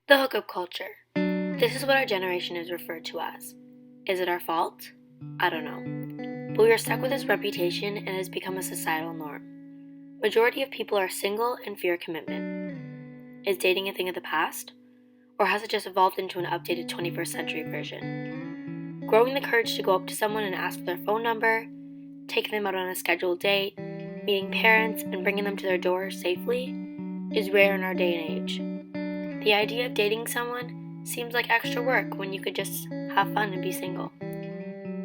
The hookup culture. This is what our generation is referred to as. Is it our fault? I don't know. But we are stuck with this reputation and it has become a societal norm. Majority of people are single and fear commitment. Is dating a thing of the past? Or has it just evolved into an updated 21st century version? Growing the courage to go up to someone and ask for their phone number, taking them out on a scheduled date, meeting parents, and bringing them to their door safely is rare in our day and age. The idea of dating someone seems like extra work when you could just have fun and be single.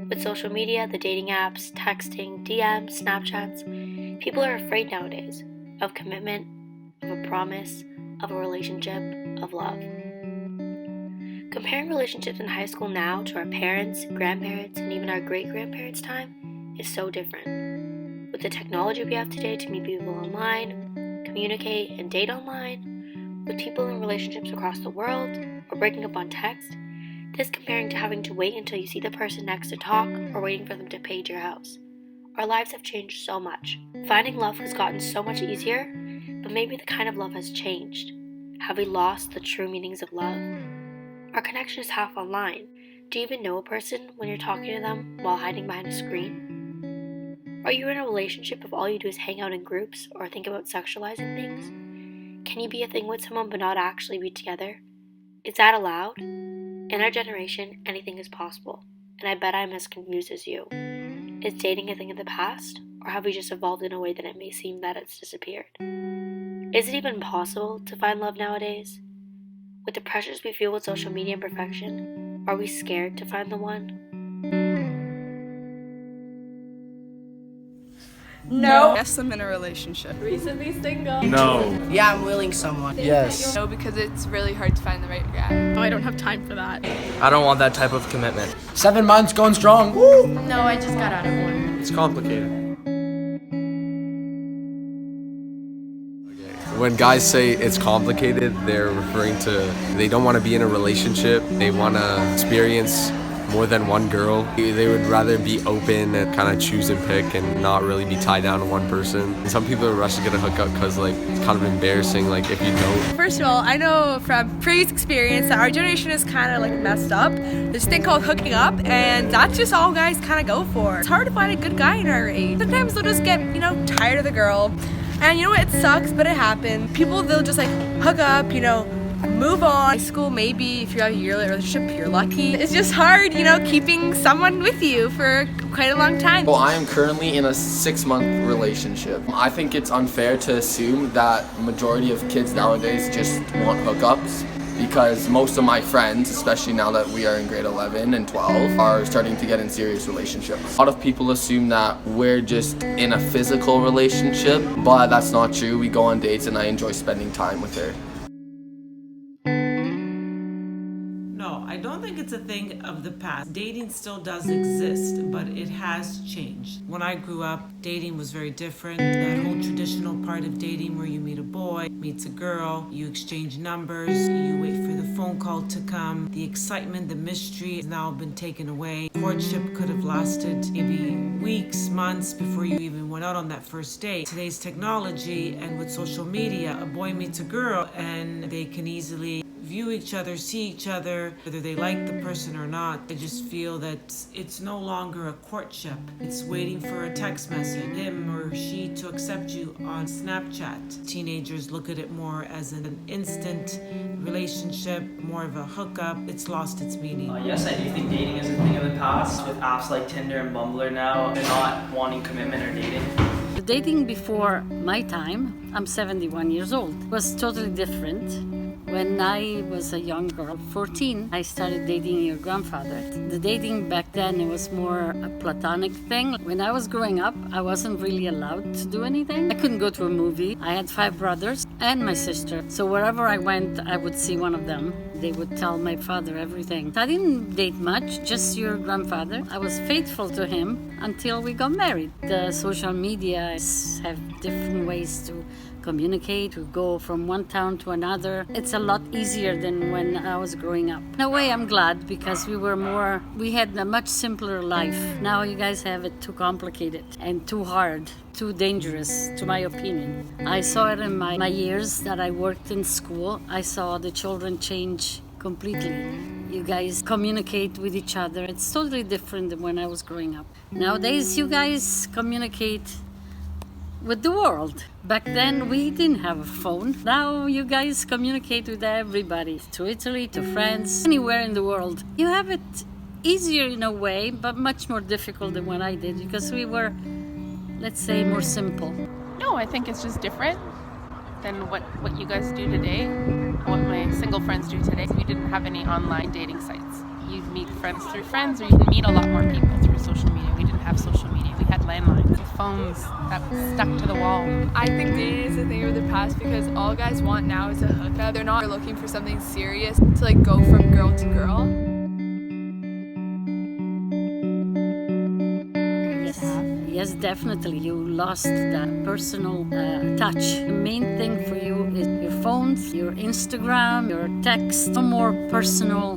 With social media, the dating apps, texting, DMs, Snapchats, people are afraid nowadays of commitment, of a promise, of a relationship, of love. Comparing relationships in high school now to our parents, grandparents, and even our great-grandparents' time is so different. With the technology we have today to meet people online, communicate and date online, with people in relationships across the world, or breaking up on text, this comparing to having to wait until you see the person next to talk or waiting for them to page your house. Our lives have changed so much. Finding love has gotten so much easier, but maybe the kind of love has changed. Have we lost the true meanings of love? Our connection is half online. Do you even know a person when you're talking to them while hiding behind a screen? Are you in a relationship if all you do is hang out in groups or think about sexualizing things? Can you be a thing with someone but not actually be together? Is that allowed? In our generation, anything is possible, and I bet I'm as confused as you. Is dating a thing of the past, or have we just evolved in a way that it may seem that it's disappeared? Is it even possible to find love nowadays? With the pressures we feel with social media and perfection, are we scared to find the one? No. Yes, I'm in a relationship. Recently single. No. Yeah, I'm willing someone. Yes. No, because it's really hard to find the right guy. No, I don't have time for that. I don't want that type of commitment. 7 months going strong. Woo! No, I just got out of one. It's complicated. When guys say it's complicated, they're referring to they don't want to be in a relationship. They want to experience more than one girl. They would rather be open and kind of choose and pick and not really be tied down to one person. And some people are rushing to get a hookup because it's kind of embarrassing if you don't. First of all, I know from previous experience that our generation is kind of messed up. There's this thing called hooking up, and that's just all guys kind of go for. It's hard to find a good guy in our age. Sometimes they'll just get, tired of the girl. And you know what, it sucks, but it happens. People, they'll just hook up, move on. High school, maybe if you have a yearly relationship, you're lucky. It's just hard, keeping someone with you for quite a long time. Well, I am currently in a 6-month relationship. I think it's unfair to assume that majority of kids nowadays just want hookups, because most of my friends, especially now that we are in grade 11 and 12, are starting to get in serious relationships. A lot of people assume that we're just in a physical relationship, but that's not true. We go on dates and I enjoy spending time with her. No, I don't think it's a thing of the past. Dating still does exist, but it has changed. When I grew up, dating was very different. That whole traditional part of dating where you meet a boy, meets a girl, you exchange numbers, you wait for the phone call to come. The excitement, the mystery has now been taken away. Courtship could have lasted maybe weeks, months before you even went out on that first date. Today's technology and with social media, a boy meets a girl and they can easily view each other, see each other, whether they like the person or not. I just feel that it's no longer a courtship. It's waiting for a text message, him or she to accept you on Snapchat. Teenagers look at it more as an instant relationship, more of a hookup. It's lost its meaning. Yes, I do think dating is a thing of the past. With apps like Tinder and Bumbler now, they're not wanting commitment or dating. The dating before my time, I'm 71 years old, was totally different. When I was a young girl, 14, I started dating your grandfather. The dating back then, it was more a platonic thing. When I was growing up, I wasn't really allowed to do anything. I couldn't go to a movie. I had 5 brothers and my sister. So wherever I went, I would see one of them. They would tell my father everything. I didn't date much, just your grandfather. I was faithful to him until we got married. The social media have different ways to communicate, we go from one town to another. It's a lot easier than when I was growing up. In a way, I'm glad because we had a much simpler life. Now you guys have it too complicated and too hard, too dangerous, to my opinion. I saw it in my years that I worked in school. I saw the children change completely. You guys communicate with each other. It's totally different than when I was growing up. Nowadays, you guys communicate with the world. Back then, we didn't have a phone. Now you guys communicate with everybody, to Italy, to France, anywhere in the world. You have it easier in a way, but much more difficult than what I did because we were, let's say, more simple. No, I think it's just different than what you guys do today, what my single friends do today. We didn't have any online dating sites. You meet friends through friends, or you can meet a lot more people through social media. We didn't have social media. We had landlines, phones that stuck to the wall. I think dating is a thing of the past because all guys want now is a hookup. They're not looking for something serious to like go from girl to girl. Yes, definitely. You lost that personal touch. The main thing for you is your phones, your Instagram, your text. No more personal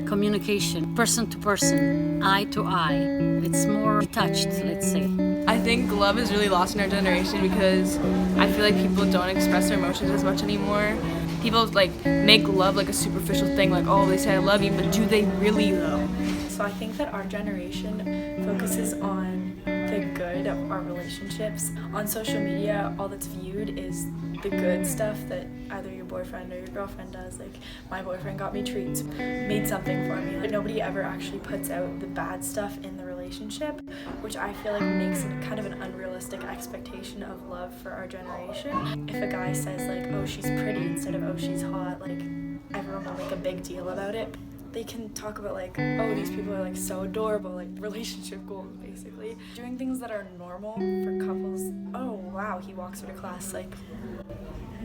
communication, person to person, eye to eye. It's more detached, let's say. I think love is really lost in our generation because I feel like people don't express their emotions as much anymore. People like make love like a superficial thing, like, oh, they say I love you, but do they really though? So I think that our generation focuses on the good of our relationships. On social media, all that's viewed is the good stuff that either your boyfriend or your girlfriend does. Like, my boyfriend got me treats, made something for me. Like, nobody ever actually puts out the bad stuff in the relationship, which I feel like makes it kind of an unrealistic expectation of love for our generation. If a guy says like, oh, she's pretty instead of oh, she's hot, like everyone will make a big deal about it. They can talk about like, oh, these people are like so adorable, like relationship goals basically. Doing things that are normal for couples. Oh wow, he walks her to class, like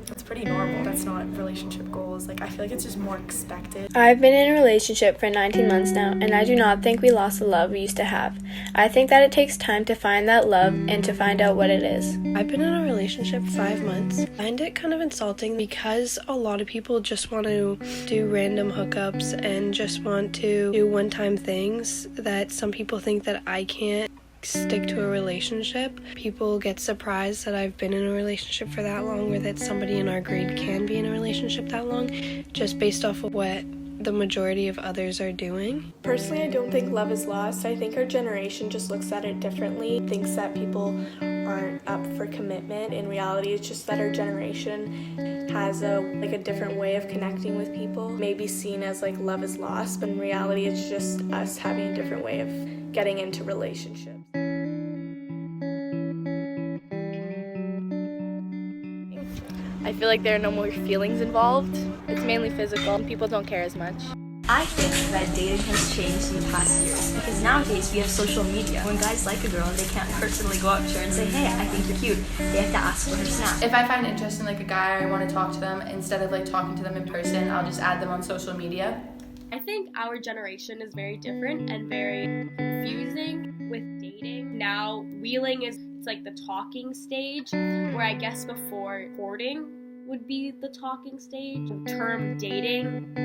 that's pretty normal. That's not relationship goals. Like, I feel like it's just more expected. I've been in a relationship for 19 months now, and I do not think we lost the love we used to have. I think that it takes time to find that love and to find out what it is. I've been in a relationship 5 months. I find it kind of insulting because a lot of people just want to do random hookups and just want to do one-time things that some people think that I can't stick to a relationship. People get surprised that I've been in a relationship for that long, or that somebody in our grade can be in a relationship that long, just based off of what the majority of others are doing. Personally, I don't think love is lost. I think our generation just looks at it differently, thinks that people aren't up for commitment. In reality, it's just that our generation has a different way of connecting with people. Maybe seen as like love is lost, but in reality, it's just us having a different way of getting into relationships. I feel like there are no more feelings involved. It's mainly physical and people don't care as much. I think that dating has changed in the past years because nowadays we have social media. When guys like a girl and they can't personally go up to her and say, hey, I think you're cute, they have to ask for her snap. If I find interest in like a guy or I want to talk to them, instead of like talking to them in person, I'll just add them on social media. I think our generation is very different and very confusing with dating. Now, wheeling it's like the talking stage, where I guess before courting would be the talking stage. The term dating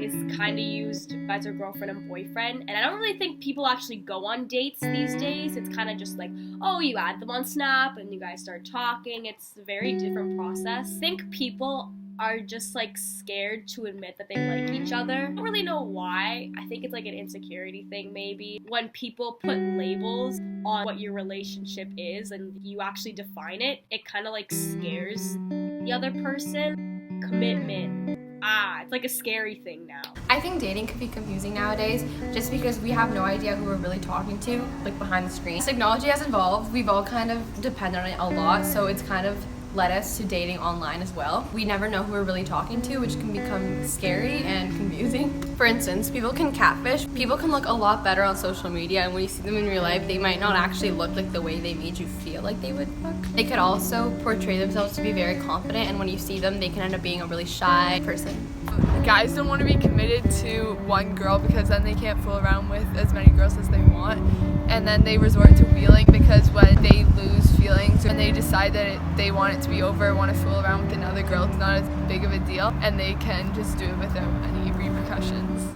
is kind of used as a girlfriend and boyfriend, and I don't really think people actually go on dates these days. It's kind of just like, oh, you add them on Snap and you guys start talking. It's a very different process. I think people are just like scared to admit that they like each other. I don't really know why. I think it's like an insecurity thing maybe. When people put labels on what your relationship is and you actually define it, it kind of like scares the other person. Commitment. It's like a scary thing now. I think dating can be confusing nowadays just because we have no idea who we're really talking to, like behind the screen. Technology has evolved. We've all kind of depended on it a lot, so it's kind of led us to dating online as well. We never know who we're really talking to, which can become scary and confusing. For instance, people can catfish. People can look a lot better on social media, and when you see them in real life, they might not actually look like the way they made you feel like they would look. They could also portray themselves to be very confident, and when you see them, they can end up being a really shy person. Guys don't want to be committed to one girl because then they can't fool around with as many girls as they want, and then they resort to wheeling because when they lose feelings and they decide that they want it it to be over, want to fool around with another girl, it's not as big of a deal, and they can just do it without any repercussions.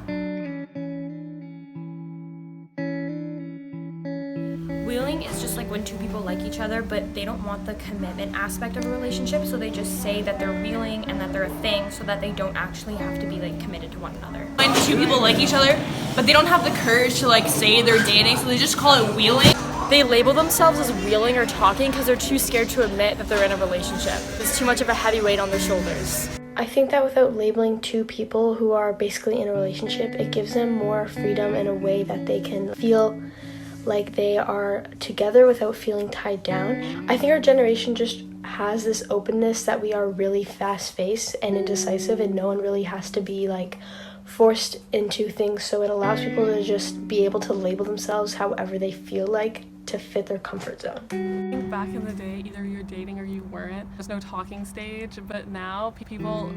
Wheeling is just like when two people like each other, but they don't want the commitment aspect of a relationship, so they just say that they're wheeling and that they're a thing so that they don't actually have to be like committed to one another. When two people like each other, but they don't have the courage to like say they're dating, so they just call it wheeling. They label themselves as wheeling or talking because they're too scared to admit that they're in a relationship. There's too much of a heavy weight on their shoulders. I think that without labeling two people who are basically in a relationship, it gives them more freedom in a way that they can feel like they are together without feeling tied down. I think our generation just has this openness that we are really fast-paced and indecisive, and no one really has to be like forced into things, so it allows people to just be able to label themselves however they feel like to fit their comfort zone. I think back in the day, either you're dating or you weren't. There's no talking stage, but now people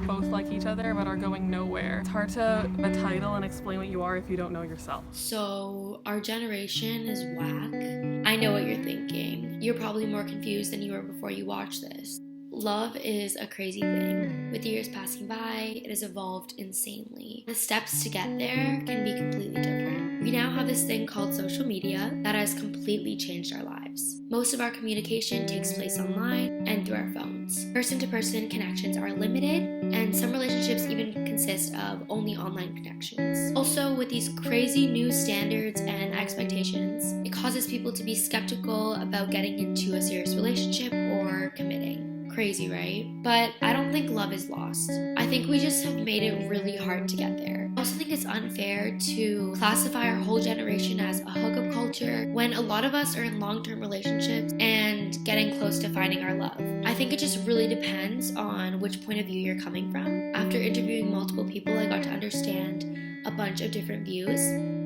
both like each other but are going nowhere. It's hard to have a title and explain what you are if you don't know yourself. So our generation is whack. I know what you're thinking. You're probably more confused than you were before you watched this. Love is a crazy thing. With years passing by, it has evolved insanely. The steps to get there can be completely different. We now have this thing called social media that has completely changed our lives. Most of our communication takes place online and through our phones. Person-to-person connections are limited, and some relationships even consist of only online connections. Also, with these crazy new standards and expectations, it causes people to be skeptical about getting into a serious relationship or committing. Crazy, right? But I don't think love is lost. I think we just have made it really hard to get there. I also think it's unfair to classify our whole generation as a hookup culture when a lot of us are in long-term relationships and getting close to finding our love. I think it just really depends on which point of view you're coming from. After interviewing multiple people, I got to understand a bunch of different views.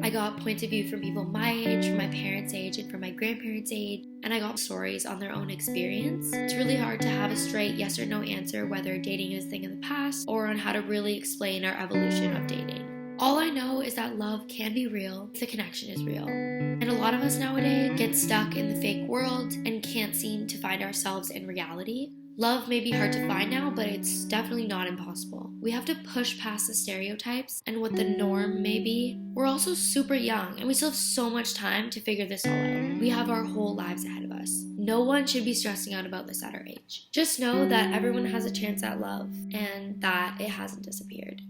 I got points of view from people my age, from my parents' age, and from my grandparents' age, and I got stories on their own experience. It's really hard to have a straight yes or no answer whether dating is a thing in the past or on how to really explain our evolution of dating. All I know is that love can be real if the connection is real. And a lot of us nowadays get stuck in the fake world and can't seem to find ourselves in reality. Love may be hard to find now, but it's definitely not impossible. We have to push past the stereotypes and what the norm may be. We're also super young, and we still have so much time to figure this all out. We have our whole lives ahead of us. No one should be stressing out about this at our age. Just know that everyone has a chance at love, and that it hasn't disappeared.